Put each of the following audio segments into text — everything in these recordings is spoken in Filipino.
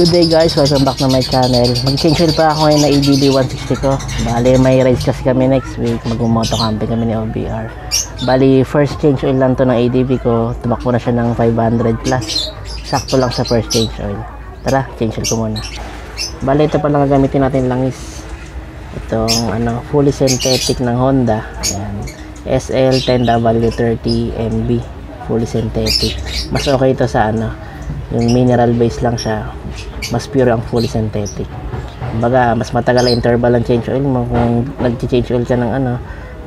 Good day guys, welcome back na my channel. Mag-change oil pa ako ngayon na ADB 160 ko. Bali may rides kasi kami next week, mag-moto camping kami ni OBR. Bali first change oil lang to ng ADB ko. Tumakbo na siya ng 500 plus. Sakto lang sa first change oil. Tara, change oil ko muna. Bali ito pa lang gagamitin natin langis. Itong fully synthetic ng Honda. Ayan. SL10W30MB fully synthetic. Mas okay ito sa yung mineral base lang siya. Mas pure ang fully synthetic. Kumbaga, mas matagal ang interval ng change oil mo. Kung nag-change oil ka ng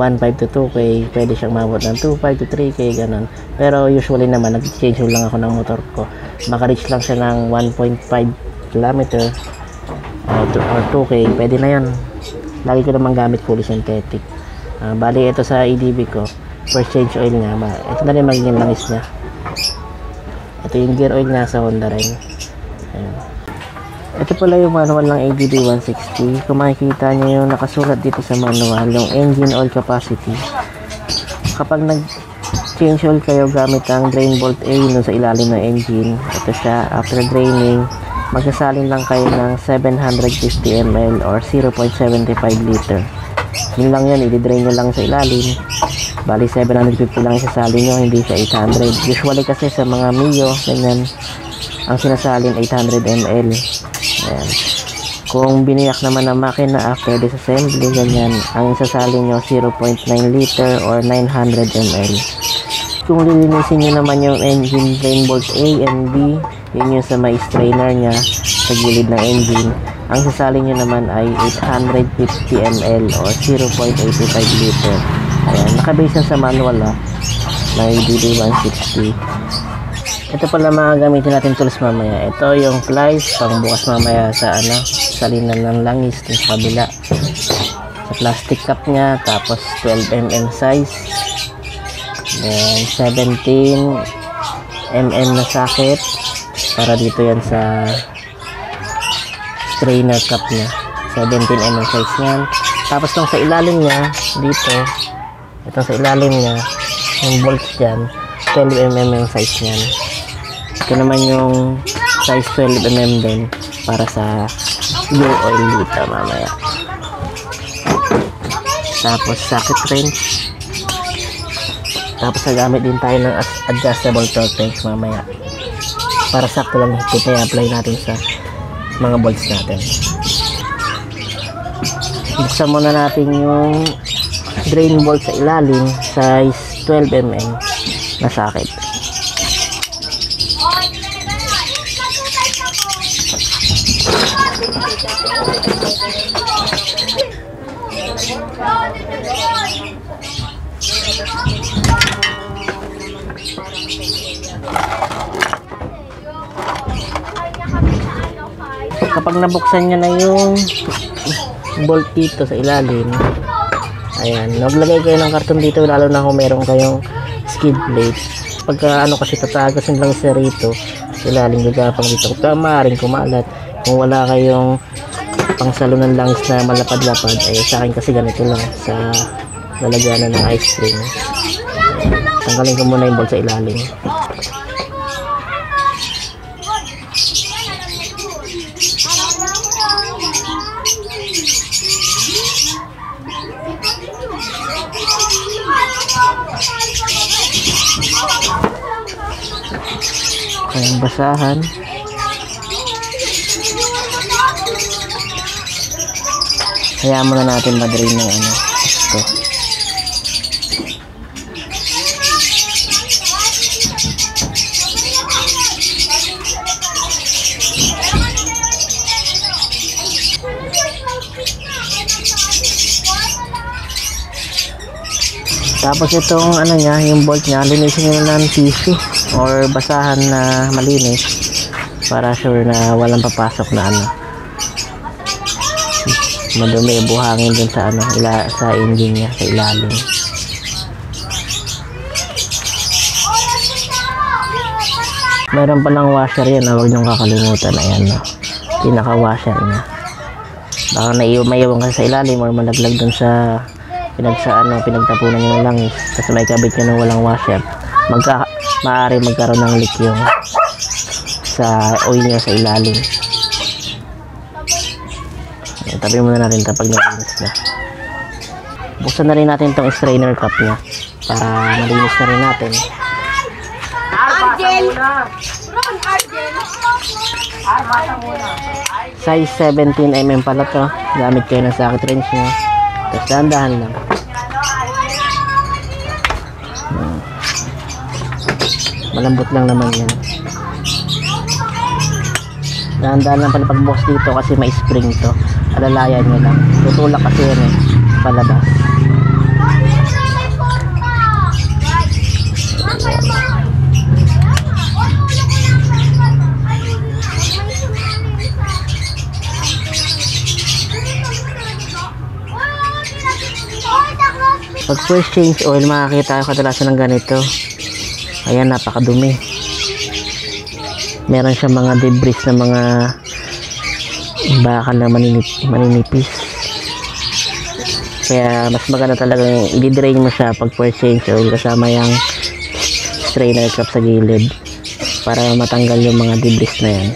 1.5 to 2K, pwede siyang mabot ng 2.5 to 3K, ganun. Pero usually naman, nag-change oil lang ako ng motor ko. Maka-reach lang siya ng 1.5 km or 2K, pwede na yan. Lagi ko naman gamit fully synthetic. Bali, ito sa ADB ko, first change oil nga. Ito na rin magiging langis niya. Ito yung gear oil nga sa Honda rin. Ayan. Ito pala yung manual ng ADB 160. Kung makikita nyo yung nakasulat dito sa manual, yung engine oil capacity. Kapag nag-change oil kayo gamit ang drain bolt A nun sa ilalim ng engine, ito siya, after draining, magsasalin lang kayo ng 750 ml or 0.75 liter. Yun lang yan, i-drain nyo lang sa ilalim. Bali 750 lang isasalin nyo, hindi siya 800. Usually kasi sa mga Mio, ganyan, ang sinasalin 800 ml. Ayan. Kung biniyak naman ng makina after disassembly, ganyan, ang isasalin nyo 0.9 liter or 900 ml. Kung lilinisin nyo naman yung engine drain bolt A and B, yun yung sa may strainer nya sa gilid ng engine, ang sasalin nyo naman ay 850 ml or 0.85 liter. Ayan, nakabase sa manual na ADB 160. Ito pala mga gamitin natin tools mamaya. Ito yung pliers, pang bukas mamaya sa salinan ng langis dun sa kabila. Sa plastic cup nya, tapos 12mm size. Then 17mm na socket para dito yan sa strainer cup nya. 17mm size yan. Tapos nung sa ilalim nya, dito, itong sa ilalim nya, yung bolts dyan, 12mm yung size nyan. Ito naman yung size 12mm din para sa gear oil dito mamaya. Tapos socket wrench. Tapos nagamit din tayo ng adjustable torque wrench mamaya. Para sakto lang ito i-apply natin sa mga bolts natin. Buksan muna natin yung drain bolt sa ilalim, size 12mm na socket. Kapag nabuksan nyo na yung bolt dito sa ilalim, ayan, naglagay kayo ng karton dito, lalo na kung meron kayong skid plate. Pagka kasi tatagasin lang siya rito, ilalim gagapang dito. Kung maaaring kumalat, kung wala kayong pangsalo ng langis na malapad-lapad, ay sa akin kasi ganito lang sa lalagyanan ng ice cream. Tanggalin ko muna yung bolt sa ilalim. Ayan, basahan. Kaya muna natin ma-drain ng ito. Tapos itong niya, yung bolt niya, linisin nyo ng tissue or basahan na malinis para sure na walang papasok na madumi, buhangin dun sa sa engine niya sa ilalim. Meron palang washer yan, huwag niyong kakalimutan. Ayan, pinaka washer niya. Baka maiwan kasi sa ilalim or malaglag dun sa pinagtapunan nyo ng langis, kasi may kabit nyo ng walang washer, maaari magkaroon ng leak yung sa oil niya sa ilalim. Tabi muna natin ito pag nalinis na. Buksan na rin natin itong strainer cup niya para malinis na rin natin. Size 17mm pala to. Gamit kayo ng socket wrench nyo. Tapos dahan-dahan lang. Malambot lang naman yan. Dahan-dahan lang pala pagbukas dito kasi may spring to. Alalayan nyo lang. Tutulak kasi yan eh. Palabas. Pag first change oil, makakita kayo kadalasan ng ganito. Ayan, napakadumi. Meron siya mga debris na mga bakal na maninipis. Kaya mas maganda talagang i-drain mo siya pag first change oil kasama yung strainer cup sa gilid para matanggal yung mga debris na yan.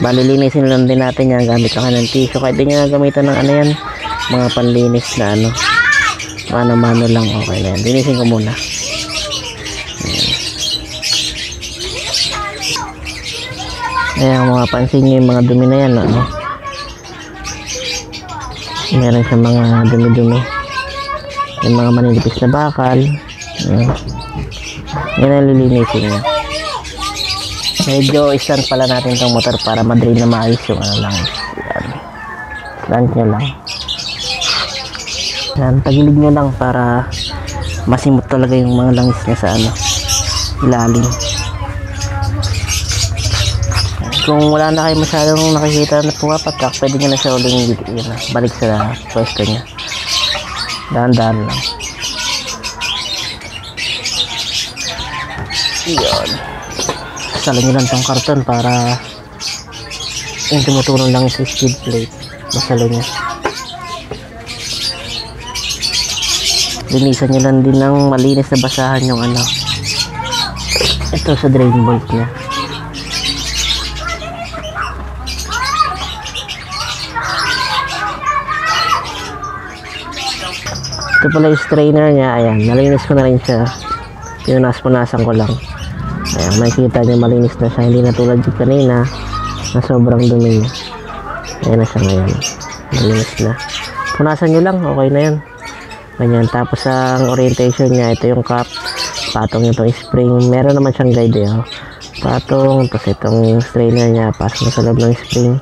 Balilinisin lang din natin yan gamit lang ng tissue. Kahit din nyo gamitan ng ano yan, mga panlinis na ano. Mano-mano lang, okay na yan. Linisin ko muna. Ayan, mga pansin nyo yung mga dumi na yan, ano? Meron siya mga dumi-dumi. Yung mga maninipis na bakal. Yan ang lilinisin nyo. Medyo istand pala natin itong motor para ma-drain na maayos yung ano lang. Yan. Slant nyo lang. Yan, tagilid nyo lang para masimot talaga yung mga langis niya sa ano, ilalim. Kung wala na kayo masyadong nakikita na pumapatak, pwede nyo na siya uling balik sa pwesto niya. Dahan-dahan lang. Yun. Salo nyo lang tong karton para yung tumutulong lang sa skid plate. Masalo nyo. Linisan nyo lang din ng malinis na basahan yung ano. Ito sa drain bolt nya. Ito pala yung strainer nya. Ayan, nalinis ko na rin siya. Pinunas-punasan ko lang. Ayan, makikita nyo malinis na siya. Hindi na tulad yung kanina na sobrang dumi niya. Ayan na siya ngayon. Malinis na. Punasan nyo lang, okay na yan. Ganyan. Tapos ang orientation niya, ito yung cup. Patong itong spring. Meron naman siyang guide eh. Oh. Patong. Tapos itong strainer niya, pasok na sa loob ng spring.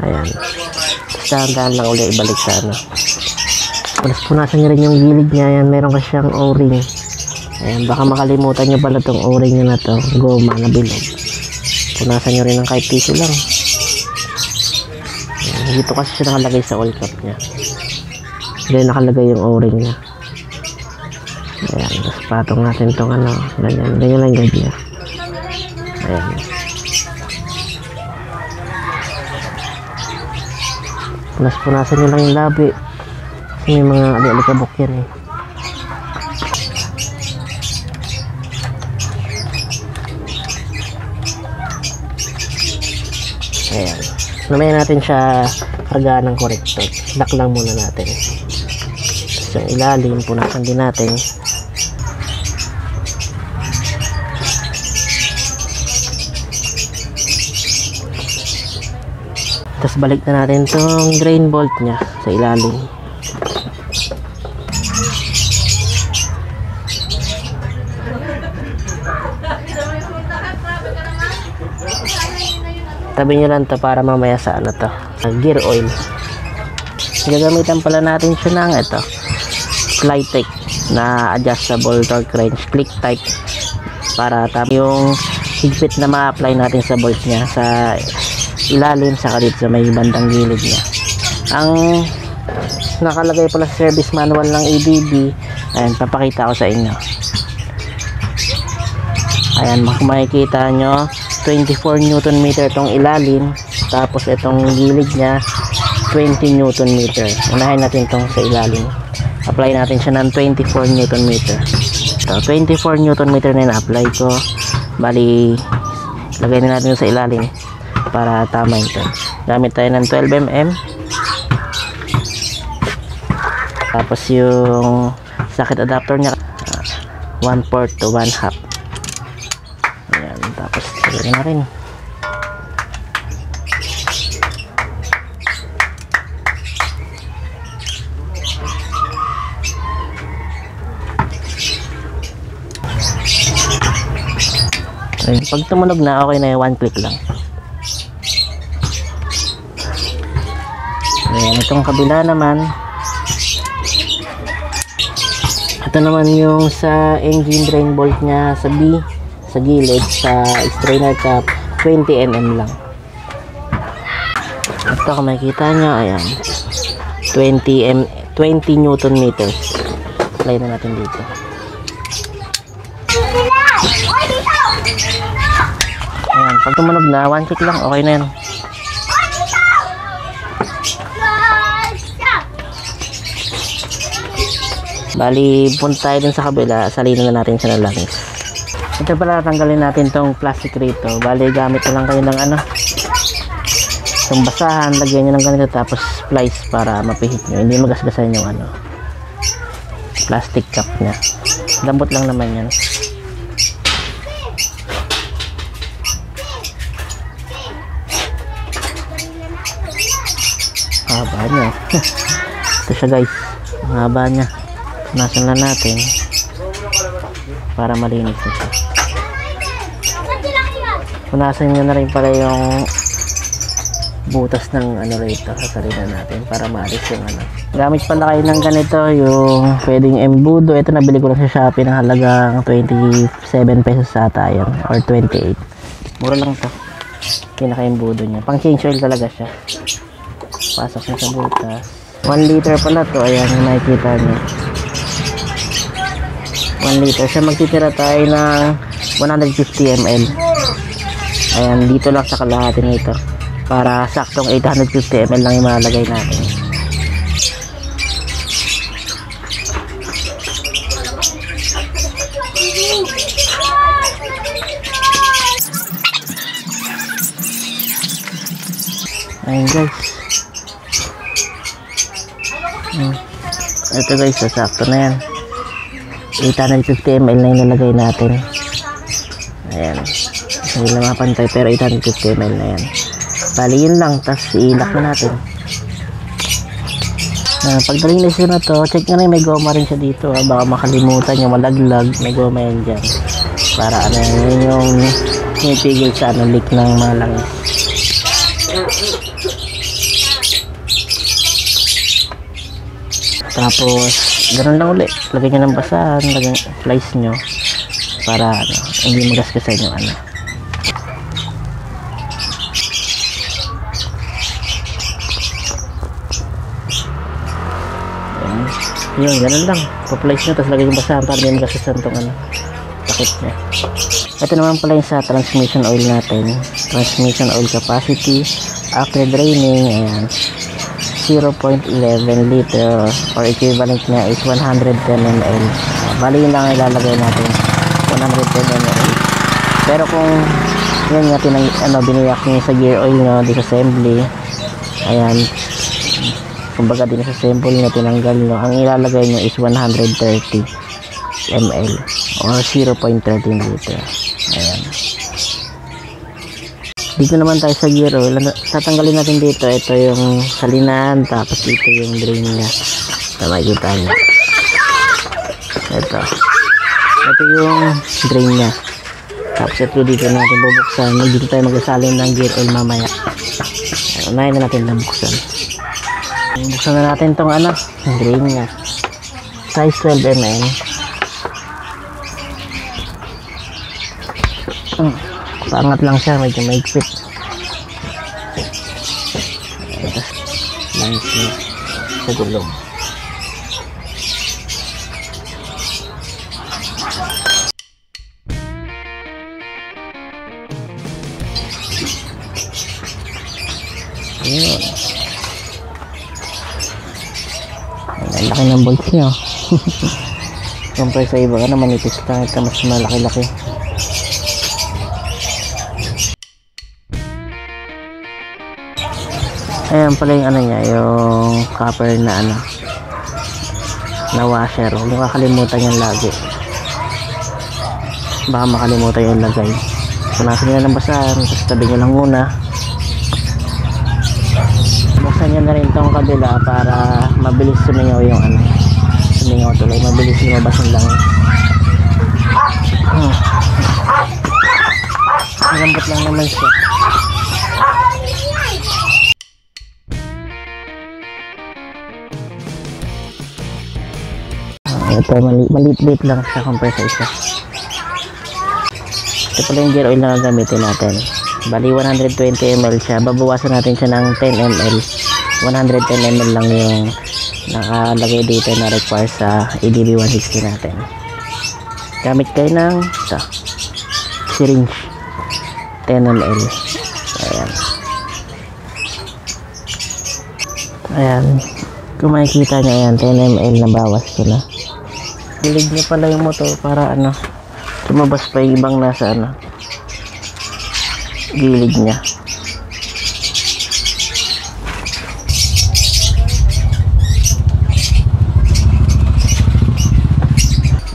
Ayan. Tapos dahan-dahan lang ulit ibalik sa ano. Tapos punasan nyo rin yung gilid niya. Ayan, meron kasi siyang o-ring. Ayan, baka makalimutan nyo pala itong o-ring nyo na to. Goma na bilog. Punasan nyo rin ng kahit tissue lang. Ayan, dito kasi siya nakalagay sa oil cup niya. Diyan nakalagay yung o-ring niya. Ayan, tapos patong natin itong ano. Ganyan lang guide niya. Ayan. Punas-punasan nyo lang yung labi. Kasi may mga alikabok yan eh. Ayan. Namaya natin siya kargaan ng corrector. Lock lang muna natin. Tapos yung ilalim, punasan din natin. Tapos balik na natin itong drain bolt nya sa ilalim. Tabi nyo lang to para mamaya sa ano to, sa gear oil. Gagamitan pala natin siya ng ito, Flytech na adjustable torque wrench, click type, para yung higpit na ma-apply natin sa bolt nya sa ilalim sa dito sa may bandang gilid nya. Ang nakalagay pala sa service manual ng ABB, ayan, papakita ko sa inyo. Ayan, makikita nyo 24 Newton meter itong ilalim, tapos itong gilid nya 20 Newton meter. Unahin natin itong sa ilalim, apply natin siya ng 24 Newton meter. So 24 Newton meter na na-apply ko, bali lagay na natin sa ilalim para tama ito. Gamit tayo ng 12mm Tapos yung socket adapter niya 1/4 to 1/2. Ayan, tapos lagyan na rin. Ayan, pag tumunog na, okay na yung 1 click lang. Ayan, itong kabila naman, ito naman yung sa engine drain bolt nya sa B, sa gilid, sa strainer cap, 20 mm lang. Ito kung makikita nyo, ayan, 20 Newton meters. Apply na natin dito. Ayan, pag tumunog na, 1 click lang, okay na yan. Bali, punta tayo dun sa kabila, salinin na natin siya ng langis. Ito pala, tanggalin natin tong plastic rito. Bali, gamit na lang kayo ng ano, itong basahan, lagyan nyo ng ganito, tapos splice para mapihit nyo. Hindi magasgasan yung ano, plastic cap nya. Lambot lang naman yan. Haba nya. Ito siya guys, haba nya. Punasan lang natin para malinis na siya. Punasan nyo na rin pala yung butas ng ano rito sa salina natin para maalis yung ano. Gamit pala kayo ng ganito, yung pwedeng embudo. Ito nabili ko lang sa Shopee ng halagang 27 pesos ata yun, or 28. Mura lang to, pinaka embudo nya. Pang change oil talaga siya. Pasok na sa butas. 1 liter pala to. Ayan, nakikita nyo, 1 liter siya. Magtitira tayo ng 150 ml. Ayan, dito lang sa kalahati nito para saktong 850 ml lang yung malalagay natin. Ayan guys, ito guys, sakto na yan. 850 ml na yung nalagay natin. Ayan, hindi lang mapantay pero 850 ml na yan. Bali yun lang, tapos iilak na natin. Pag nalinis na to, check nyo na may goma rin siya dito. Baka makalimutan nyo, malaglag, may goma yan dyan para ano, yun yung pinipigil sa ano, leak ng mga langis. Tapos ganun lang ulit, lagyan nyo ng basahan, lagyan slice nyo para ano, hindi magasgasan yung ano. Yun, ganun lang, pa-place nyo, tapos lagyan yung basahan para hindi magasgasan itong ano, takip nya. Ito naman pala yung sa transmission oil natin. Transmission oil capacity after draining, ayan, 0.11 liter or equivalent niya is 110 ml. Bali yun lang ilalagay natin, 110 ml. Pero kung yun nga biniyak nyo sa gear oil nyo, disassembly, ayan, kumbaga disassemble nyo, tinanggal nyo, ang ilalagay nyo is 130 ml or 0.13 liter. Ayan. Dito naman tayo sa gear oil. Tatanggalin natin dito. Ito yung salinan, tapos dito yung drain nya. Makikita nyo. Ito yung drain nya. Tapos ito dito natin bubuksan. Dito tayo magsasalin ng gear oil mamaya. Unahin na natin na buksan. Buksan na natin tong ano, drain nya. Size 12 mm. Paangat lang siya, medyo maigpit. Nice sa gulong. Ayun. Ang laki ng bolts nyo. Compare sa iba ka na manipis lang, ito mas malaki-laki. Ayan pala yung ano niya, yung copper na ano, na washer. Huwag nyo kakalimutan yan lagi, baka makalimutan yung lagay. Punasan nyo ng basahan, tapos tabi nyo lang muna. Buksan nyo na rin itong kabila para mabilis sumingaw yung ano, sumingaw tuloy, mabilis lumabas yung langis. Malambot lang naman siya. Ito maliit-liit lang siya compare sa isa. Ito pala yung gear oil na gagamitin natin. Bali 120 ml siya, babawasan natin siya ng 10 ml. 110 ml lang yung nakalagay dito na require sa EDB 160 natin. Gamit kayo ng ito, syringe 10 ml. Ayan. Ayan. Kung makikita nyo yan, 10 ml na bawas ko na. Hilig niya pala yung motor para ano, lumabas pa yung ibang nasa ano, gilid niya.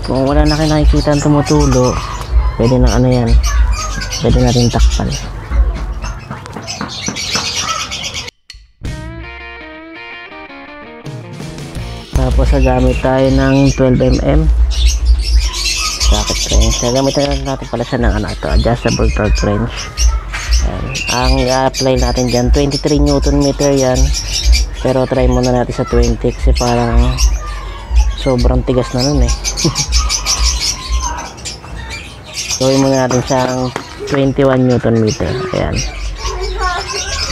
Kung wala na kayo nakikita ang tumutulo, pwede na ano yan, pwede natin takpan. Tapos gagamit tayo ng 12mm socket wrench. Gagamitan natin pala siya ng ano, ito, adjustable torque wrench. Ang i-apply natin dyan 23 Nm yan, pero try muna natin sa 20 kasi parang sobrang tigas na nun eh. Gawin muna natin siyang 21 Nm. Ayan,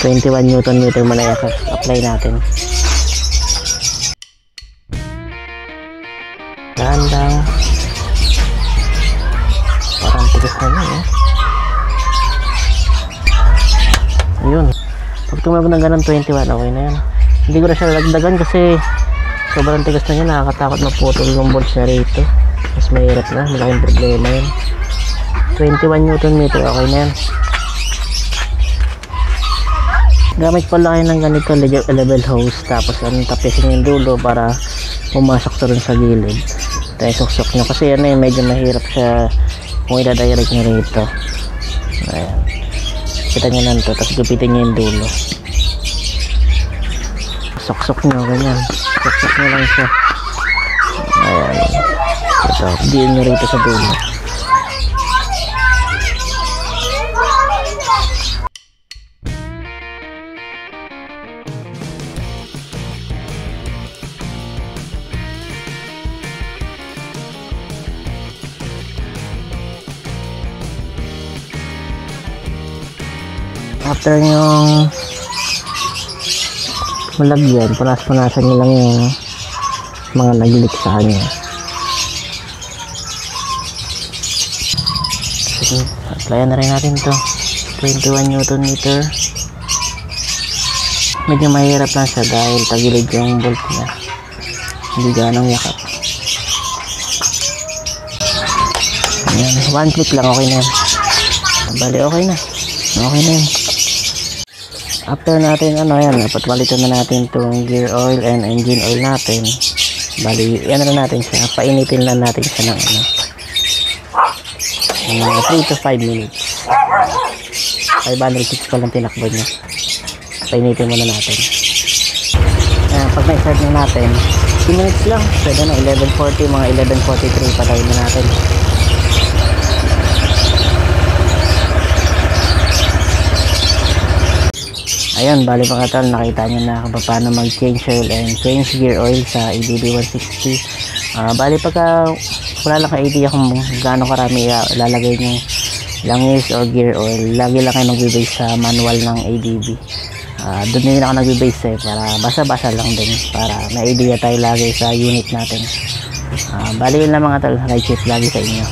21 Nm muna i-apply natin. Dahan-dahan, parang tigas na yun eh. Ayun, pag tumabog ng ganun 21, okay na yan. Hindi ko na siya lagdagan kasi sobrang tigas na yun, nakakatakot maputol yung bolts na rito. Mas mahirap na, malaking problema yun. 21 Nm, okay na yan. Gamit pala kayo ng ganito level hose, tapos tapisin yung dulo para pumasok to rin sa gilid. Tayo suksok nyo kasi ano eh, medyo mahirap siya kung ida-direct nyo rito. Ayan, kita nyo lang to, tapos gupitin nyo yung dulo, suksok nyo ganyan, suksok nyo lang siya. Ayan, ito, diin nyo rito sa dulo. After nyong malagyan, punas-punasan nyo lang yung mga nag-leak sa kanya. Sige, applyan na rin natin to 21 Nm. Medyo mahirap lang siya dahil tagilid yung bolt niya, hindi ganong yakap. Ayan, one click lang, okay na yan. Bali okay na yan. After natin ano yan, patwalitan na natin itong gear oil and engine oil natin. Bali, yan na natin siya, painitin lang natin siya ng ano, 3 to 5 minutes. 506 pa lang tinakbo niya. Painitin muna natin. Pag na-start na natin, 10 minutes lang, pwede na 11:40, mga 11:43 patayin na natin. Ayan, bali mga tol, nakita nyo na kung paano mag-change oil and change gear oil sa EDB 160. Bali pagka wala lang ka-idea kung gaano karami ilalagay nyo langis o gear oil, lagi lang kayo mag-base sa manual ng ADB. Doon din ako nag-base para basa-basa lang din, para may idea tayo lagi sa unit natin. Bali yun lang mga tol, right shift lagi sa inyo.